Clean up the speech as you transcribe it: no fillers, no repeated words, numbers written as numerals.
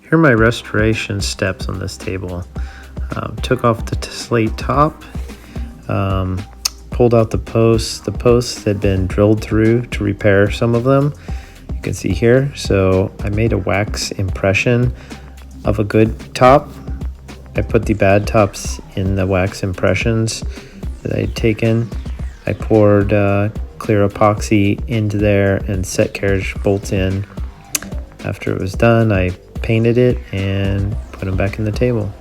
Here are my restoration steps on this table. Took off the slate top, pulled out the posts. The posts had been drilled through to repair some of them. You can see here. So I made a wax impression of a good top. I put the bad tops in the wax impressions that I had taken. I poured clear epoxy into there and set carriage bolts in. After it was done, I painted it and put them back in the table.